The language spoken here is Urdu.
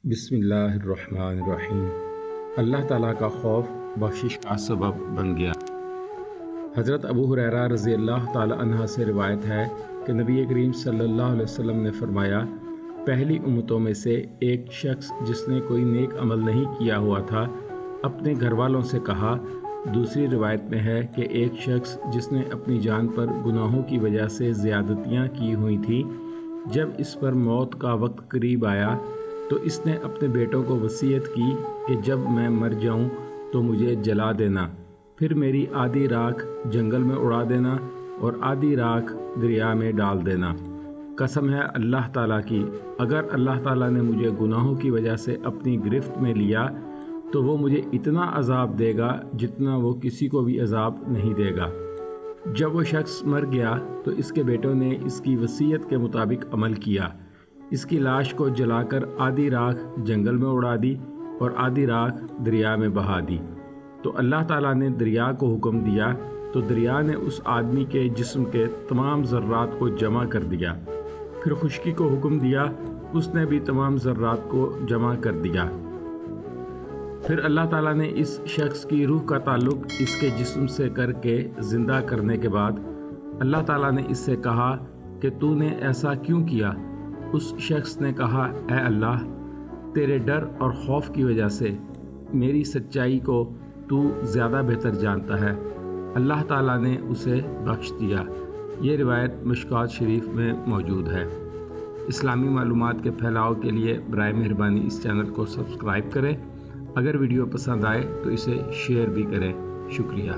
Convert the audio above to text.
بسم اللہ الرحمن الرحیم۔ اللہ تعالیٰ کا خوف بخشش کا سبب بن گیا۔ حضرت ابو ہریرہ رضی اللہ تعالیٰ عنہ سے روایت ہے کہ نبی کریم صلی اللہ علیہ وسلم نے فرمایا، پہلی امتوں میں سے ایک شخص جس نے کوئی نیک عمل نہیں کیا ہوا تھا اپنے گھر والوں سے کہا۔ دوسری روایت میں ہے کہ ایک شخص جس نے اپنی جان پر گناہوں کی وجہ سے زیادتیاں کی ہوئی تھیں، جب اس پر موت کا وقت قریب آیا تو اس نے اپنے بیٹوں کو وصیت کی کہ جب میں مر جاؤں تو مجھے جلا دینا، پھر میری آدھی راکھ جنگل میں اڑا دینا اور آدھی راکھ دریا میں ڈال دینا۔ قسم ہے اللہ تعالیٰ کی، اگر اللہ تعالیٰ نے مجھے گناہوں کی وجہ سے اپنی گرفت میں لیا تو وہ مجھے اتنا عذاب دے گا جتنا وہ کسی کو بھی عذاب نہیں دے گا۔ جب وہ شخص مر گیا تو اس کے بیٹوں نے اس کی وصیت کے مطابق عمل کیا، اس کی لاش کو جلا کر آدھی راکھ جنگل میں اڑا دی اور آدھی راکھ دریا میں بہا دی۔ تو اللہ تعالیٰ نے دریا کو حکم دیا تو دریا نے اس آدمی کے جسم کے تمام ذرات کو جمع کر دیا، پھر خشکی کو حکم دیا، اس نے بھی تمام ذرات کو جمع کر دیا۔ پھر اللہ تعالیٰ نے اس شخص کی روح کا تعلق اس کے جسم سے کر کے زندہ کرنے کے بعد اللہ تعالیٰ نے اس سے کہا کہ تو نے ایسا کیوں کیا؟ اس شخص نے کہا، اے اللہ، تیرے ڈر اور خوف کی وجہ سے میری سچائی کو تو زیادہ بہتر جانتا ہے۔ اللہ تعالیٰ نے اسے بخش دیا۔ یہ روایت مشکوٰۃ شریف میں موجود ہے۔ اسلامی معلومات کے پھیلاؤ کے لیے برائے مہربانی اس چینل کو سبسکرائب کریں۔ اگر ویڈیو پسند آئے تو اسے شیئر بھی کریں۔ شکریہ۔